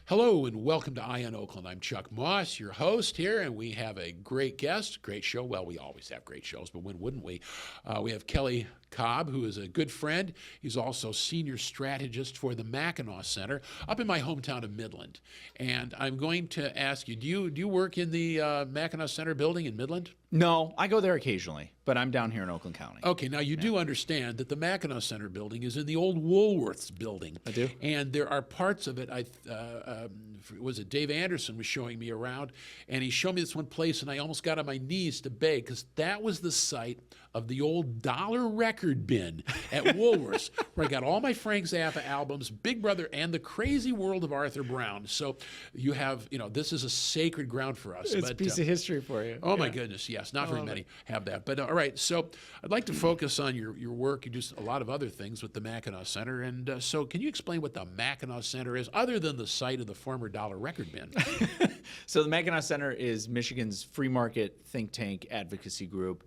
Hello and welcome to Eye on Oakland. I'm Chuck Moss, your host here, and we have a great guest, great show. Well, we always have great shows, but when wouldn't we? We have Kelly Cobb, who is a good friend. He's also Senior Strategist for the Mackinac Center up in my hometown of Midland. And I'm going to ask you, do you work in the Mackinac Center building in Midland? No, I go there occasionally, but I'm down here in Oakland County. Okay, now you do understand that the Mackinac Center building is in the old Woolworths building. I do. And there are parts of it, was it Dave Anderson was showing me around, and he showed me this one place, and I almost got on my knees to beg, because that was the site of the old dollar record bin at Woolworths, where I got all my Frank Zappa albums, Big Brother, and The Crazy World of Arthur Brown. So you have, this is a sacred ground for us. It's a piece of history for you. Oh, my goodness, yes. Not very many have that. But all right, so I'd like to focus on your work. You do a lot of other things with the Mackinac Center. And so can you explain what the Mackinac Center is, other than the site of the former dollar record bin? So the Mackinac Center is Michigan's free market think tank advocacy group.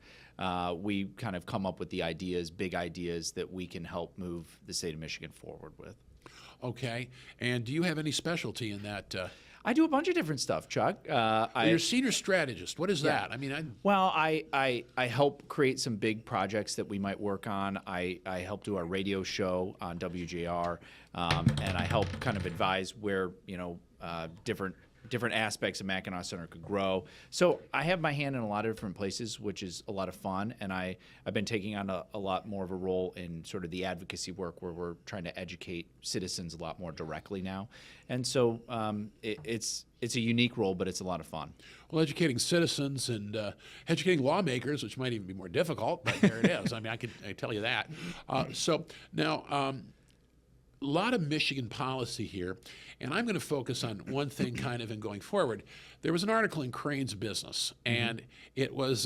We kind of come up with the ideas, big ideas, that we can help move the state of Michigan forward with. Okay. And do you have any specialty in that? I do a bunch of different stuff, Chuck. You're a senior strategist. What is that? I mean, I help create some big projects that we might work on. I help do our radio show on WJR, and I help kind of advise where different aspects of Mackinac Center could grow. So I have my hand in a lot of different places, which is a lot of fun. And I've been taking on a lot more of a role in sort of the advocacy work, where we're trying to educate citizens a lot more directly now. And so it's a unique role, but it's a lot of fun. Well, educating citizens and educating lawmakers, which might even be more difficult, but there it is. I mean, I can tell you that. So now, a lot of Michigan policy here, and I'm going to focus on one thing kind of in going forward. There was an article in Crane's Business, and it was,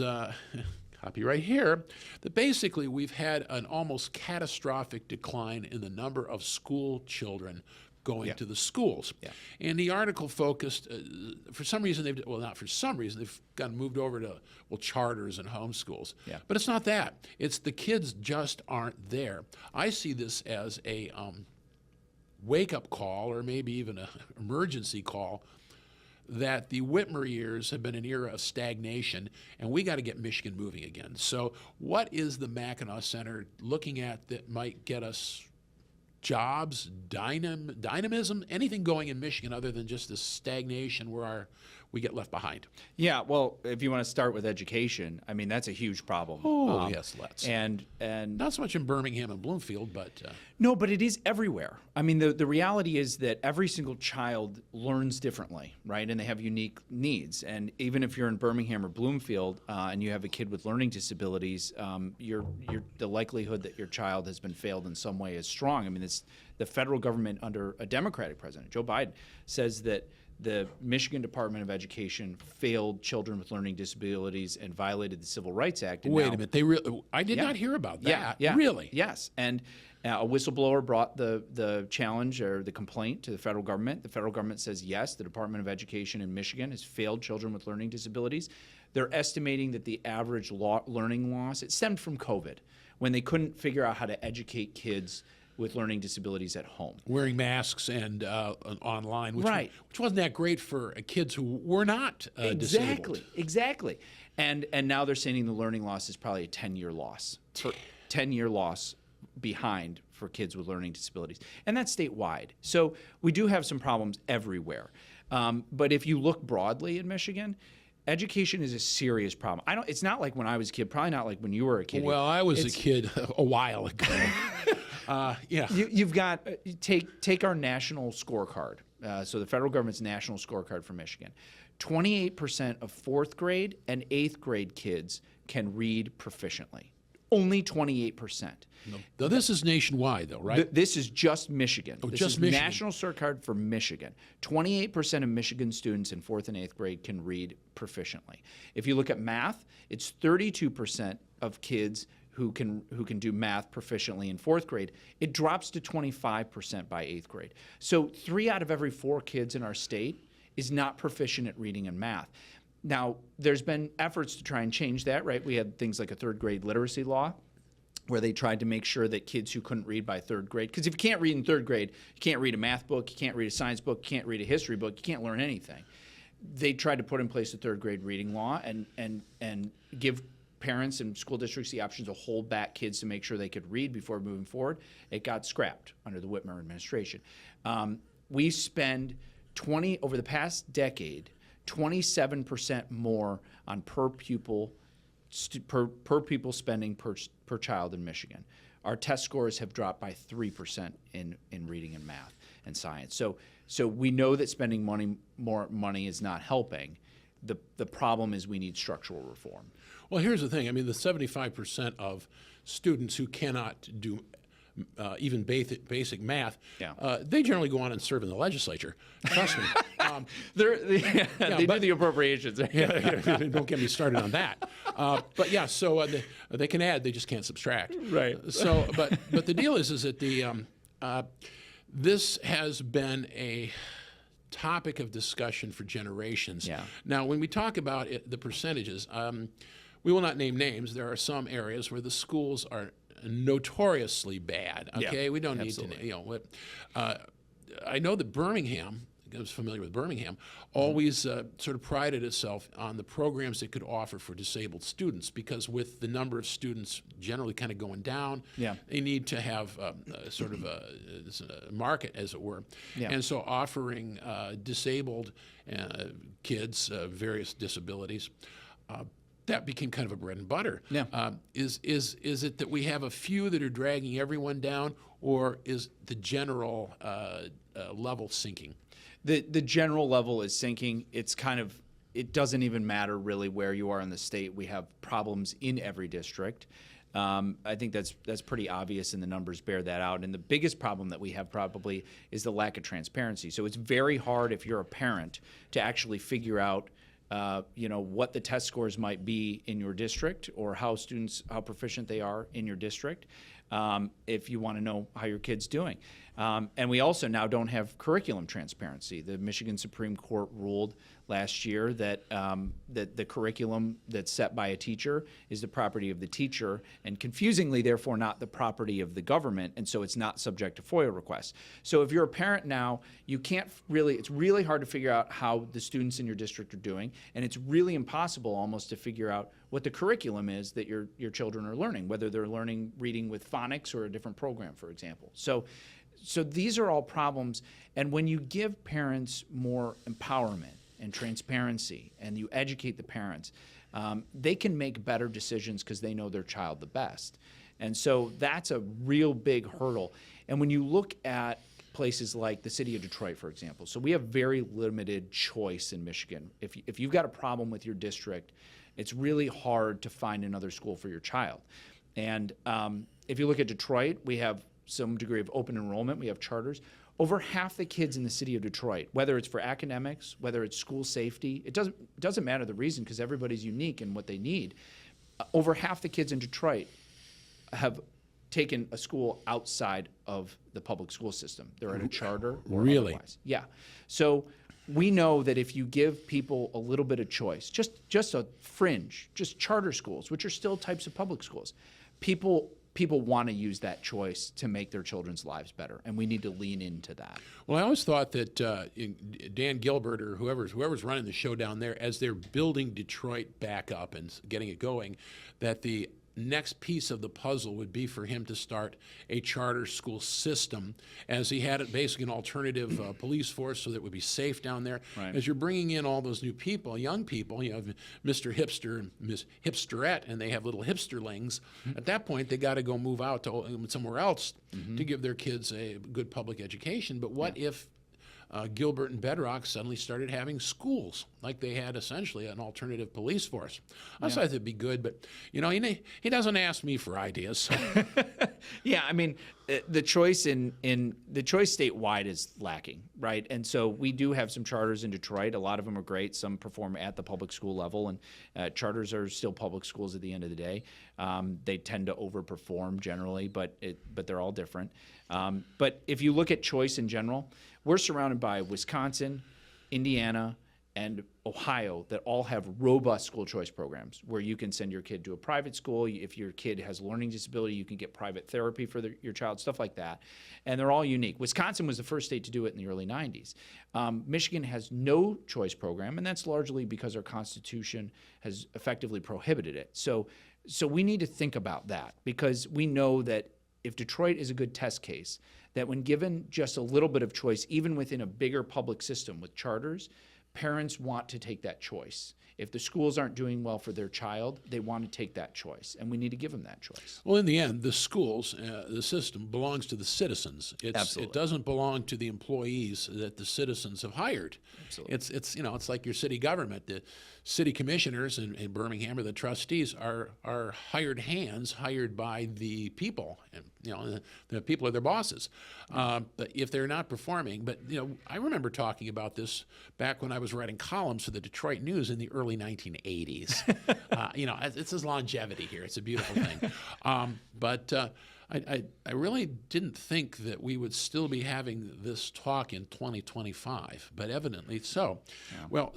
copy right here, that basically we've had an almost catastrophic decline in the number of school children going to the schools. Yeah. And the article focused, for some reason, not for some reason, they've gotten moved over to, charters and homeschools. Yeah. But it's not that. It's the kids just aren't there. I see this as a wake-up call, or maybe even an emergency call, that the Whitmer years have been an era of stagnation, and we got to get Michigan moving again. So what is the Mackinac Center looking at that might get us jobs, dynamism, anything going in Michigan other than just this stagnation where we get left behind? Yeah, well, if you want to start with education, I mean, that's a huge problem. Oh, yes, let's. And not so much in Birmingham and Bloomfield, but... No, but it is everywhere. I mean, the reality is that every single child learns differently, right? And they have unique needs. And even if you're in Birmingham or Bloomfield and you have a kid with learning disabilities, the likelihood that your child has been failed in some way is strong. I mean, the federal government under a Democratic president, Joe Biden, says that the Michigan Department of Education failed children with learning disabilities and violated the Civil Rights Act. And Wait a minute, I did not hear about that. Yeah, really? Yes, and a whistleblower brought the challenge or the complaint to the federal government. The federal government says yes, the Department of Education in Michigan has failed children with learning disabilities. They're estimating that the average learning loss, it stemmed from COVID, when they couldn't figure out how to educate kids with learning disabilities at home. Wearing masks and online, which wasn't that great for kids who were not disabled. Exactly. And now they're saying the learning loss is probably a 10-year loss. 10-year loss behind for kids with learning disabilities. And that's statewide. So we do have some problems everywhere. But if you look broadly in Michigan, education is a serious problem. It's not like when I was a kid, probably not like when you were a kid. Well, I was a kid a while ago. Yeah. You've got, take our national scorecard. So the federal government's national scorecard for Michigan. 28% of 4th grade and 8th grade kids can read proficiently. Only 28%. No, this is nationwide, though, right? This is just Michigan. Oh, this just is Michigan. National scorecard for Michigan. 28% of Michigan students in 4th and 8th grade can read proficiently. If you look at math, it's 32% of kids who can do math proficiently in 4th grade. It drops to 25% by 8th grade. So 3 out of every 4 kids in our state is not proficient at reading and math. Now, there's been efforts to try and change that, right? We had things like a 3rd grade literacy law. where they tried to make sure that kids who couldn't read by third grade, because if you can't read in third grade, you can't read a math book, you can't read a science book, you can't read a history book, you can't learn anything. They tried to put in place a third grade reading law and give parents and school districts the option to hold back kids to make sure they could read before moving forward. It got scrapped under the Whitmer administration. We spend over the past decade, 27% more on per pupil spending per child in Michigan. Our test scores have dropped by 3% in reading and math and science. So we know that spending more money is not helping. The problem is we need structural reform. Well, here's the thing. I mean, the 75% of students who cannot do even basic math, they generally go on and serve in the legislature. Trust me. They do the appropriations. Don't get me started on that. But yeah, so they can add, they just can't subtract. Right. So, but the deal is that this has been a topic of discussion for generations. Yeah. Now, when we talk about the percentages, we will not name names. There are some areas where the schools are notoriously bad. Okay, we don't need to. I know that Birmingham. I was familiar with Birmingham. Always sort of prided itself on the programs it could offer for disabled students, because with the number of students generally kind of going down, they need to have sort of a market, as it were. And so offering disabled kids various disabilities. That became kind of a bread and butter. Is it that we have a few that are dragging everyone down, or is the general level sinking? The general level is sinking. It's it doesn't even matter really where you are in the state. We have problems in every district. I think that's pretty obvious, and the numbers bear that out. And the biggest problem that we have probably is the lack of transparency. So it's very hard if you're a parent to actually figure out what the test scores might be in your district, or how proficient they are in your district, if you want to know how your kid's doing. And we also now don't have curriculum transparency. The Michigan Supreme Court ruled last year that the curriculum that's set by a teacher is the property of the teacher, and confusingly, therefore, not the property of the government, and so it's not subject to FOIA requests. So if you're a parent now, it's really hard to figure out how the students in your district are doing, and it's really impossible almost to figure out what the curriculum is that your children are learning, whether they're learning reading with phonics or a different program, for example. So these are all problems, and when you give parents more empowerment and transparency, and you educate the parents, they can make better decisions because they know their child the best. And so that's a real big hurdle. And when you look at places like the city of Detroit, for example, so we have very limited choice in Michigan. If you've got a problem with your district, it's really hard to find another school for your child. And if you look at Detroit, we have some degree of open enrollment. We have charters. Over half the kids in the city of Detroit, whether it's for academics, whether it's school safety, it doesn't matter the reason, because everybody's unique in what they need. Over half the kids in Detroit have taken a school outside of the public school system. They're at a charter or otherwise. Yeah. So we know that if you give people a little bit of choice, just a fringe, just charter schools, which are still types of public schools, people want to use that choice to make their children's lives better, and we need to lean into that. Well, I always thought that Dan Gilbert or whoever's running the show down there, as they're building Detroit back up and getting it going, that the next piece of the puzzle would be for him to start a charter school system, as he had it basically an alternative police force, so that it would be safe down there. Right. As you're bringing in all those new people, young people, Mr. Hipster and Miss Hipsterette, and they have little hipsterlings. At that point, they got to go move out to somewhere else to give their kids a good public education. But what if Gilbert and Bedrock suddenly started having schools, like they had essentially an alternative police force? I thought that'd be good, but he doesn't ask me for ideas. So. Yeah, I mean, the choice the choice statewide is lacking, right? And so we do have some charters in Detroit. A lot of them are great. Some perform at the public school level, and charters are still public schools at the end of the day. They tend to overperform generally, but they're all different. But if you look at choice in general, we're surrounded by Wisconsin, Indiana, and Ohio that all have robust school choice programs where you can send your kid to a private school. If your kid has a learning disability, you can get private therapy for your child, stuff like that. And they're all unique. Wisconsin was the first state to do it in the early 90s. Michigan has no choice program, and that's largely because our Constitution has effectively prohibited it. So we need to think about that, because we know that if Detroit is a good test case, that when given just a little bit of choice, even within a bigger public system with charters, parents want to take that choice. If the schools aren't doing well for their child, they want to take that choice, and we need to give them that choice. Well, in the end, the schools, the system belongs to the citizens. Absolutely. It doesn't belong to the employees that the citizens have hired. Absolutely. It's like your city government. The city commissioners in Birmingham, or the trustees, are hired hands, hired by the people, and the people are their bosses. But if they're not performing, I remember talking about this back when I was writing columns for the Detroit News in the early 1980s. It's his longevity here. It's a beautiful thing. I really didn't think that we would still be having this talk in 2025, but evidently so. Yeah. Well,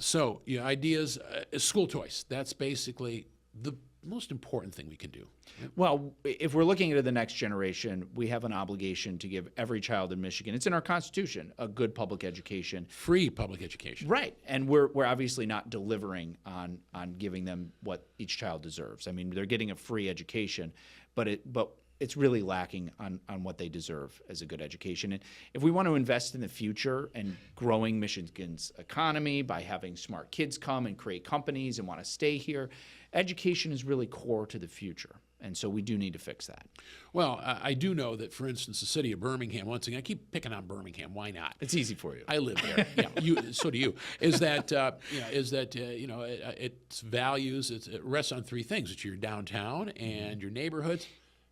ideas, school choice, that's basically the most important thing we can do. Well, if we're looking at the next generation, we have an obligation to give every child in Michigan, it's in our Constitution, a good public education. Free public education. Right. And we're obviously not delivering on giving them what each child deserves. I mean, they're getting a free education, but it's really lacking on what they deserve as a good education. And if we want to invest in the future and growing Michigan's economy by having smart kids come and create companies and want to stay here, education is really core to the future. And so we do need to fix that. Well, I do know that, for instance, the city of Birmingham, once again, I keep picking on Birmingham. Why not? It's easy for you. I live there. So do you. Its values, it rests on three things. It's your downtown and your neighborhoods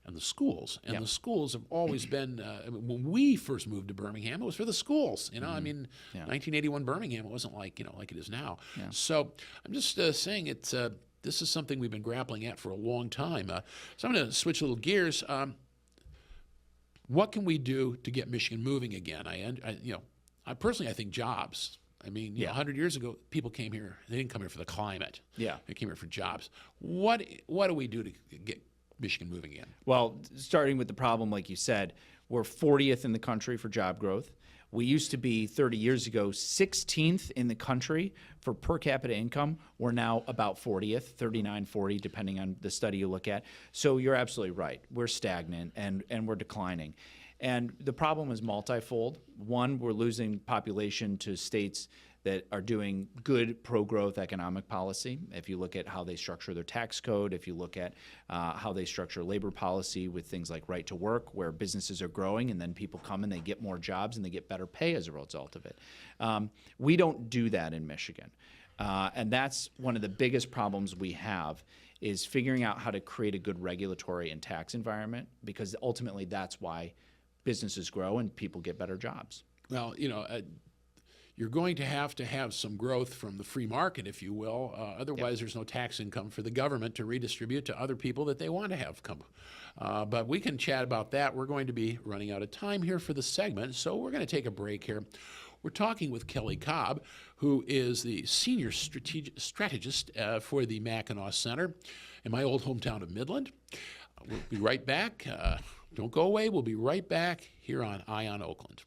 and the schools. And the schools have always been, when we first moved to Birmingham, it was for the schools. 1981 Birmingham, it wasn't like it is now. Yeah. So I'm just saying this is something we've been grappling at for a long time. So I'm going to switch a little gears. What can we do to get Michigan moving again? I personally think jobs. 100 years ago, people came here. They didn't come here for the climate. Yeah, they came here for jobs. What do we do to get Michigan moving again? Well, starting with the problem, like you said, we're 40th in the country for job growth. We used to be 30 years ago 16th in the country for per capita income. We're now about 40th, 39, 40, depending on the study you look at. So you're absolutely right. We're stagnant and we're declining. And the problem is multifold. One, we're losing population to states that are doing good pro-growth economic policy. If you look at how they structure their tax code, if you look at how they structure labor policy with things like right to work, where businesses are growing and then people come and they get more jobs and they get better pay as a result of it. We don't do that in Michigan. And that's one of the biggest problems we have, is figuring out how to create a good regulatory and tax environment, because ultimately that's why businesses grow and people get better jobs. Well, you're going to have some growth from the free market, if you will. Otherwise, there's no tax income for the government to redistribute to other people that they want to have come. But we can chat about that. We're going to be running out of time here for the segment, so we're going to take a break here. We're talking with Kelly Cobb, who is the Senior Strategist for the Mackinac Center in my old hometown of Midland. We'll be right back. Don't go away. We'll be right back here on Eye on Oakland.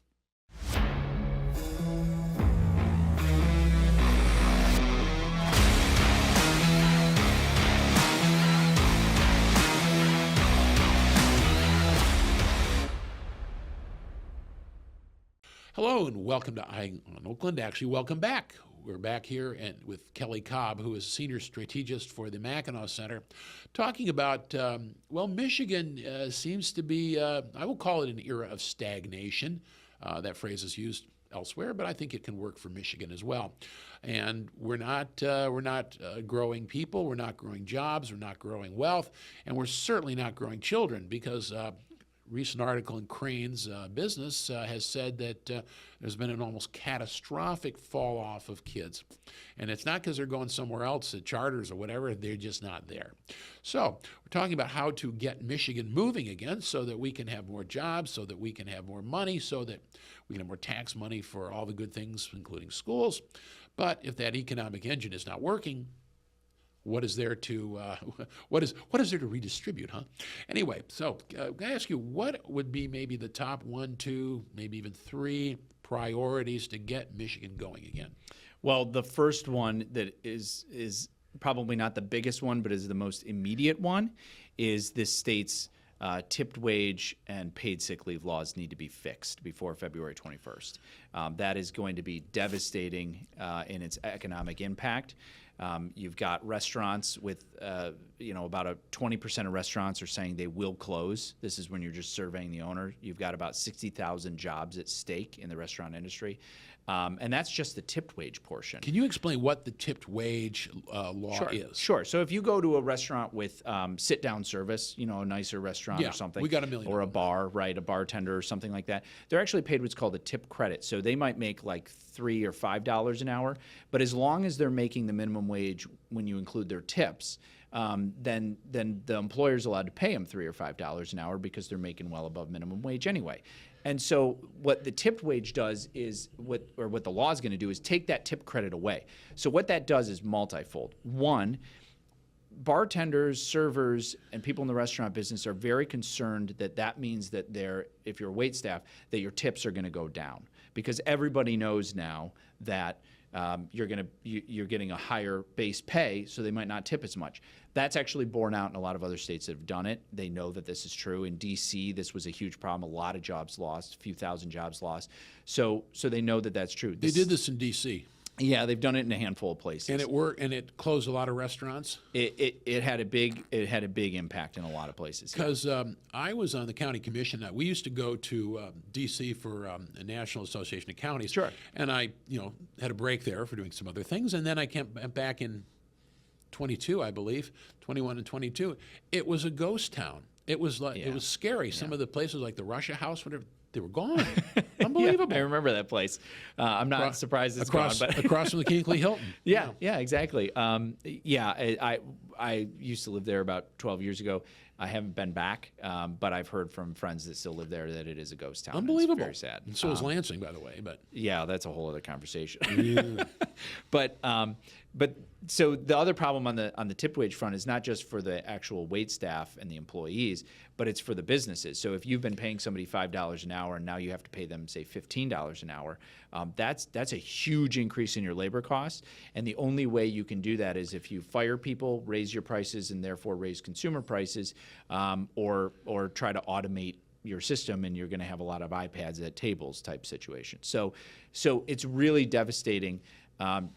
Hello and welcome to Eye on Oakland. Actually, welcome back. We're back here with Kelly Cobb, who is Senior Strategist for the Mackinac Center, talking about, Michigan seems to be, I will call it an era of stagnation. That phrase is used elsewhere, but I think it can work for Michigan as well. And we're not growing people, we're not growing jobs, we're not growing wealth, and we're certainly not growing children, because recent article in Crane's Business has said that there's been an almost catastrophic fall off of kids. And it's not because they're going somewhere else at charters or whatever, they're just not there. So we're talking about how to get Michigan moving again so that we can have more jobs, so that we can have more money, so that we can have more tax money for all the good things, including schools. But if that economic engine is not working, what is there to what is there to redistribute, huh? Anyway, so can I ask you, what would be maybe the top 1, 2, maybe even 3 priorities to get Michigan going again? Well, the first one that is probably not the biggest one, but is the most immediate one, is this state's tipped wage and paid sick leave laws need to be fixed before February 21st. That is going to be devastating in its economic impact. You've got restaurants with, about 20% of restaurants are saying they will close. This is when you're just surveying the owner. You've got about 60,000 jobs at stake in the restaurant industry. And that's just the tipped wage portion. Can you explain what the tipped wage law is? Sure. So if you go to a restaurant with sit-down service, a nicer restaurant or something. We got a million. Or a bar, right, a bartender or something like that, they're actually paid what's called a tip credit. So they might make like $3 or $5 an hour, but as long as they're making the minimum wage when you include their tips, then the employer's allowed to pay them $3 or $5 an hour because they're making well above minimum wage anyway. And so what the tipped wage does is, what the law is going to do is take that tip credit away. So what that does is multifold. One, bartenders, servers, and people in the restaurant business are very concerned that means that if you're a wait staff, that your tips are going to go down, because everybody knows now that you're getting a higher base pay, so they might not tip as much. That's actually borne out in a lot of other states that have done it. They know that this is true. In D.C., this was a huge problem. A lot of jobs lost, a few thousand jobs lost. So they know that that's true. They did this in D.C. Yeah, they've done it in a handful of places. And it worked, and it closed a lot of restaurants. It had a big impact in a lot of places. Because I was on the county commission. We used to go to D.C. for the National Association of Counties. Sure. And I, had a break there for doing some other things, and then I came back in 22, I believe, 21 and 22. It was a ghost town. It was like it was scary. Some of the places, like the Russia House, whatever. They were gone. Unbelievable. I remember that place. I'm not surprised it's gone. But across from the Kinkley Hilton. Yeah, exactly. I used to live there about 12 years ago. I haven't been back, but I've heard from friends that still live there that it is a ghost town. Unbelievable. It's very sad. And so is Lansing, by the way. But yeah, that's a whole other conversation. Yeah. But so the other problem on the tipped wage front is not just for the actual wait staff and the employees, but it's for the businesses. So if you've been paying somebody $5 an hour and now you have to pay them, say, $15 an hour, that's a huge increase in your labor costs. And the only way you can do that is if you fire people, raise your prices, and therefore raise consumer prices, or try to automate your system, and you're going to have a lot of iPads at tables type situation. So it's really devastating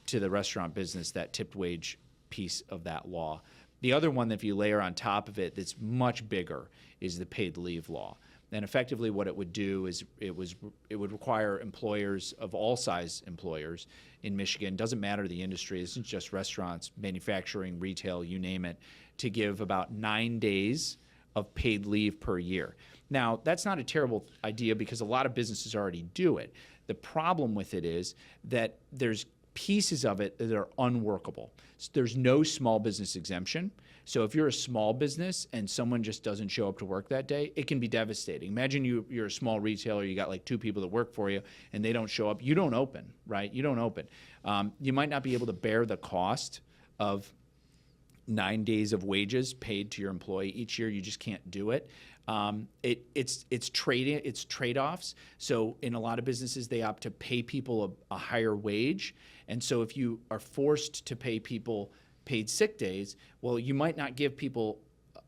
to the restaurant business, that tipped wage piece of that law. The other one that if you layer on top of it that's much bigger is the paid leave law. And effectively what it would do is it would require employers of all size employers in Michigan, doesn't matter the industry, this isn't just restaurants, manufacturing, retail, you name it, to give about 9 days of paid leave per year. Now, that's not a terrible idea because a lot of businesses already do it. The problem with it is that there's pieces of it that are unworkable. There's no small business exemption. So if you're a small business and someone just doesn't show up to work that day, it can be devastating. Imagine you're a small retailer, you got like 2 people that work for you, and they don't show up. You don't open, right? You don't open. You might not be able to bear the cost of 9 days of wages paid to your employee each year. You just can't do it. It's trade-offs. So in a lot of businesses, they opt to pay people a higher wage. And so if you are forced to pay people paid sick days, well, you might not give people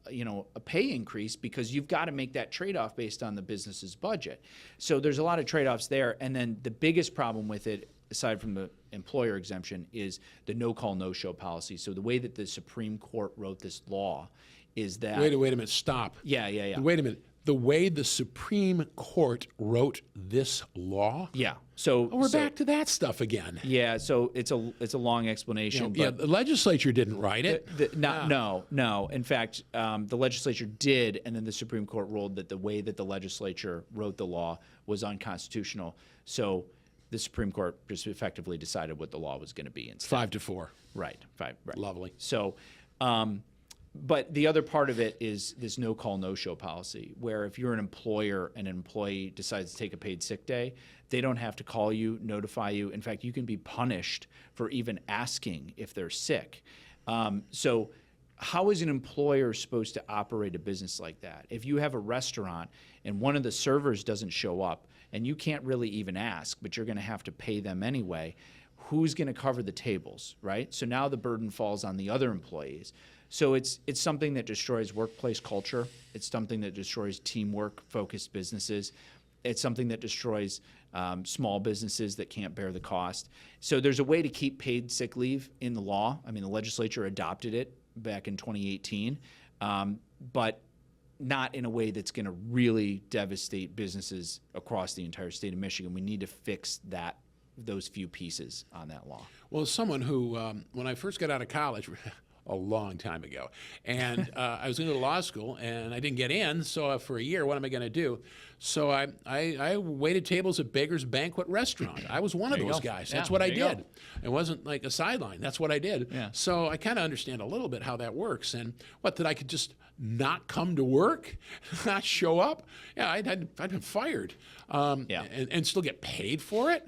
a pay increase because you've got to make that trade-off based on the business's budget. So there's a lot of trade-offs there. And then the biggest problem with it, aside from the employer exemption, is the no-call, no-show policy. So the way that the Supreme Court wrote this law is that... Wait a minute, stop. Yeah. Wait a minute. The way the Supreme Court wrote this law? Yeah. So we're back to that stuff again. Yeah. So it's a long explanation. But the legislature didn't write it. No. In fact, the legislature did, and then the Supreme Court ruled that the way that the legislature wrote the law was unconstitutional. So the Supreme Court just effectively decided what the law was going to be instead. 5-4. Right. 5. Right. Lovely. So. But the other part of it is this no call, no show policy, where if you're an employer and an employee decides to take a paid sick day, they don't have to call you, notify you. In fact, you can be punished for even asking if they're sick. So how is an employer supposed to operate a business like that? If you have a restaurant and one of the servers doesn't show up and you can't really even ask, but you're going to have to pay them anyway, who's going to cover the tables, right? So now the burden falls on the other employees. So it's something that destroys workplace culture. It's something that destroys teamwork-focused businesses. It's something that destroys small businesses that can't bear the cost. So there's a way to keep paid sick leave in the law. I mean, the legislature adopted it back in 2018, but not in a way that's going to really devastate businesses across the entire state of Michigan. We need to fix those few pieces on that law. Well, as someone who, when I first got out of college, a long time ago, and I was going to law school, and I didn't get in, so for a year, what am I going to do? So I waited tables at Baker's Banquet Restaurant. I was one of those guys. That's what I did. It wasn't like a sideline. That's what I did. Yeah. So I kind of understand a little bit how that works. And what, that I could just not come to work, not show up? Yeah, I'd been fired, and still get paid for it.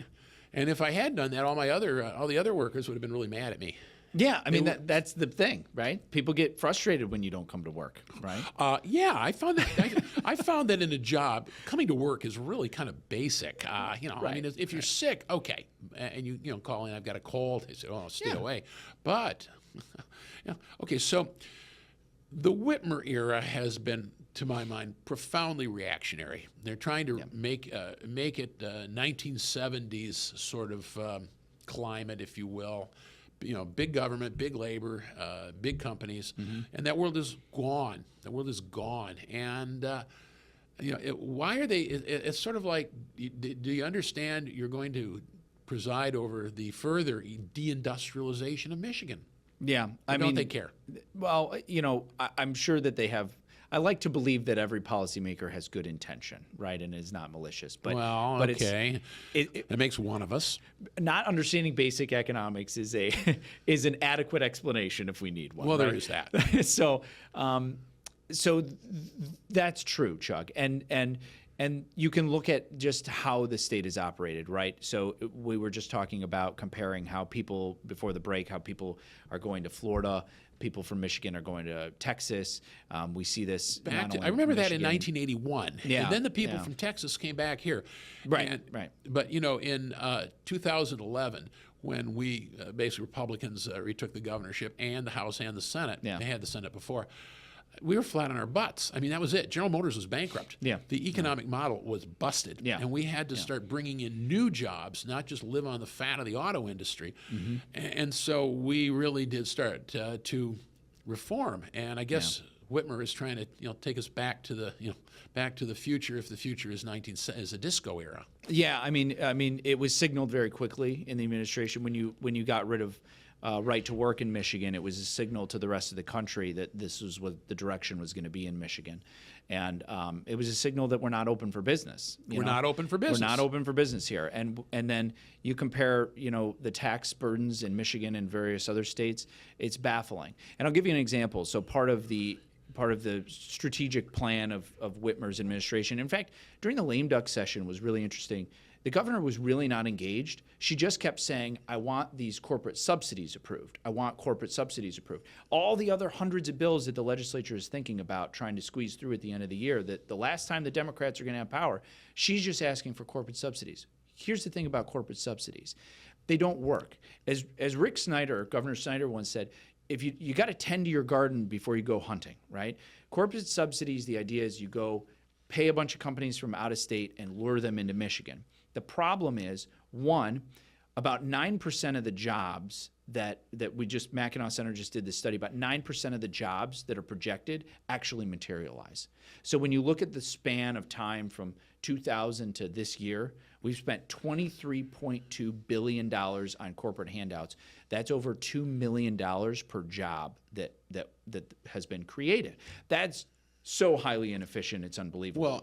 And if I had done that, all the other workers would have been really mad at me. Yeah, I mean, that's the thing, right? People get frustrated when you don't come to work, right? Yeah, I found that. I found that in a job, coming to work is really kind of basic. I mean, if you're sick, okay, and you call in, I've got a cold. They say, oh, stay away. But, okay, so the Whitmer era has been, to my mind, profoundly reactionary. They're trying to make it 1970s sort of climate, if you will. Big government, big labor, big companies, and that world is gone. That world is gone. And why are they? It's sort of like, do you understand? You're going to preside over the further deindustrialization of Michigan. Yeah, Don't they care? Well, I'm sure that they have. I like to believe that every policymaker has good intention, right, and is not malicious. But okay, that makes one of us. Not understanding basic economics is an adequate explanation if we need one. Well, right? there is that. So that's true, Chuck, and you can look at just how the state is operated, right? So we were just talking about comparing how people, before the break, how people are going to Florida. People from Michigan are going to Texas. We see this. I remember that in 1981. Yeah, and then the people from Texas came back here. Right. But in 2011, when we basically Republicans retook the governorship and the House and the Senate, they had the Senate before. We were flat on our butts. I mean, that was it. General Motors was bankrupt. Yeah. The economic model was busted. Yeah. And we had to start bringing in new jobs, not just live on the fat of the auto industry. Mm-hmm. And so we really did start to reform. And I guess Whitmer is trying to take us back to the future, if the future is a disco era. Yeah, I mean, it was signaled very quickly in the administration when you got rid of right to work in Michigan. It was a signal to the rest of the country that this was what the direction was going to be in Michigan. And it was a signal that we're not open for business. We're not open for business. We're not open for business here. And then you compare, the tax burdens in Michigan and various other states, it's baffling. And I'll give you an example. So part of the strategic plan of Whitmer's administration, in fact, during the lame duck session was really interesting. The governor was really not engaged. She just kept saying, I want these corporate subsidies approved. I want corporate subsidies approved. All the other hundreds of bills that the legislature is thinking about trying to squeeze through at the end of the year, that the last time the Democrats are going to have power, she's just asking for corporate subsidies. Here's the thing about corporate subsidies. They don't work. As Rick Snyder, Governor Snyder once said, if you got to tend to your garden before you go hunting, right? Corporate subsidies, the idea is you go pay a bunch of companies from out of state and lure them into Michigan. The problem is, one, about 9% of the jobs that Mackinac Center just did this study, about 9% of the jobs that are projected actually materialize. So when you look at the span of time from 2000 to this year, we've spent $23.2 billion on corporate handouts. That's over $2 million per job that has been created. That's so highly inefficient, it's unbelievable. Well,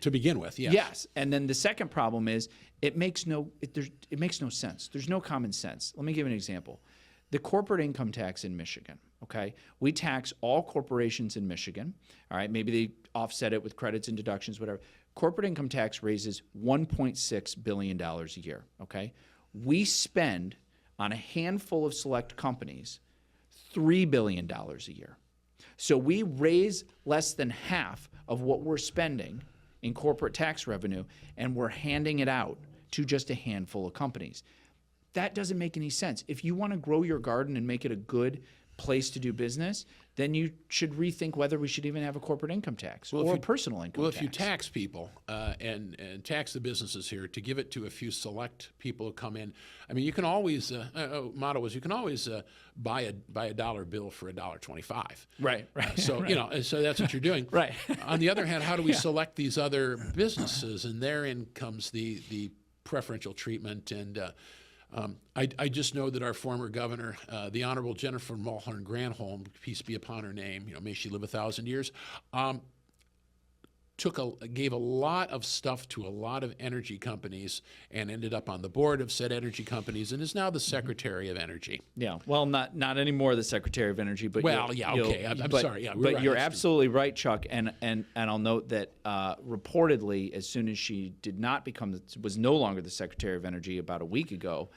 to begin with, yes. Yes, and then the second problem is it makes no sense. There's no common sense. Let me give you an example. the corporate income tax in Michigan, okay? We tax all corporations in Michigan, all right? Maybe they offset it with credits and deductions, whatever. Corporate income tax raises $1.6 billion a year, okay? We spend on a handful of select companies $3 billion a year. So we raise less than half of what we're spending in corporate tax revenue, and we're handing it out to just a handful of companies. That doesn't make any sense. If you want to grow your garden and make it a good place to do business, then you should rethink whether we should even have a corporate income tax or a personal income tax. Well, if you tax people and tax the businesses here to give it to a few select people who come in, I mean, you can always motto is you can always buy a dollar bill for $1.25. Right. So right. So that's what you're doing. Right. On the other hand, how do we select these other businesses, and therein comes the preferential treatment and. I just know that our former governor, the Honorable Jennifer Mulhern Granholm, peace be upon her name, may she live 1,000 years, gave a lot of stuff to a lot of energy companies and ended up on the board of said energy companies and is now the Secretary of Energy. Yeah, well, not anymore the Secretary of Energy, but okay. I'm sorry. Yeah, but right. You're absolutely right, Chuck. And I'll note that reportedly, as soon as she did not was no longer the Secretary of Energy about a week ago,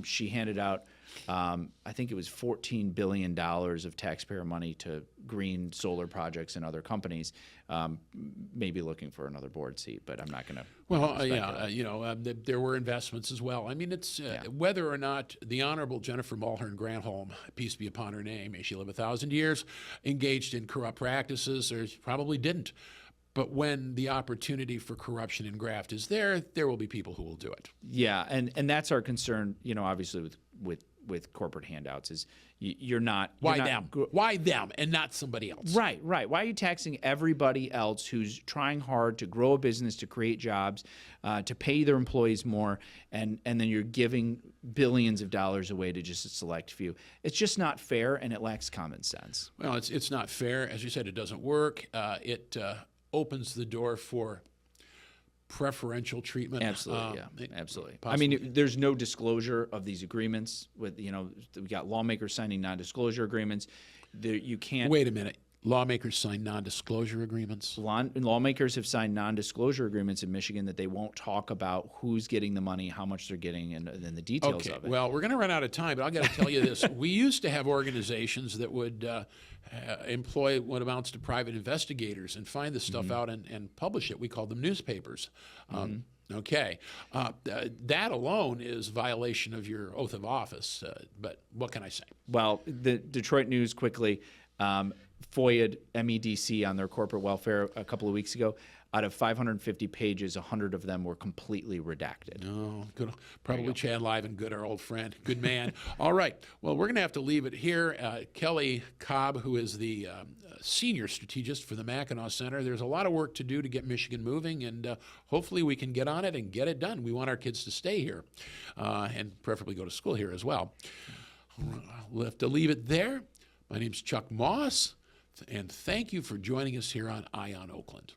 she handed out, I think it was $14 billion of taxpayer money to green solar projects and other companies, maybe looking for another board seat, but I'm not going to. Well, there were investments as well. I mean, it's whether or not the Honorable Jennifer Mulhern Granholm, peace be upon her name, may she live 1,000 years, engaged in corrupt practices, or probably didn't. But when the opportunity for corruption and graft is there will be people who will do it. Yeah, and that's our concern, obviously with corporate handouts is you're not. Why them? Why them and not somebody else? Right. Why are you taxing everybody else who's trying hard to grow a business, to create jobs, to pay their employees more, and then you're giving billions of dollars away to just a select few? It's just not fair, and it lacks common sense. Well, it's not fair. As you said, it doesn't work. It opens the door for preferential treatment. Absolutely, absolutely. Possibly. I mean, there's no disclosure of these agreements. We got lawmakers signing non-disclosure agreements. You can't. Wait a minute. Lawmakers sign non-disclosure agreements? Lawmakers have signed non-disclosure agreements in Michigan that they won't talk about who's getting the money, how much they're getting, and then the details of it. Well, we're going to run out of time, but I've got to tell you this. We used to have organizations that would employ what amounts to private investigators and find this stuff out and publish it. We called them newspapers. Okay. That alone is violation of your oath of office, but what can I say? Well, the Detroit News quickly FOIA'd MEDC on their corporate welfare a couple of weeks ago. Out of 550 pages, 100 of them were completely redacted. Oh, good. Probably Chad Livengood, our old friend. Good man. All right. Well, we're going to have to leave it here. Kelly Cobb, who is the Senior Strategist for the Mackinac Center, there's a lot of work to do to get Michigan moving, and hopefully we can get on it and get it done. We want our kids to stay here and preferably go to school here as well. We'll have to leave it there. My name's Chuck Moss, and thank you for joining us here on Eye on Oakland.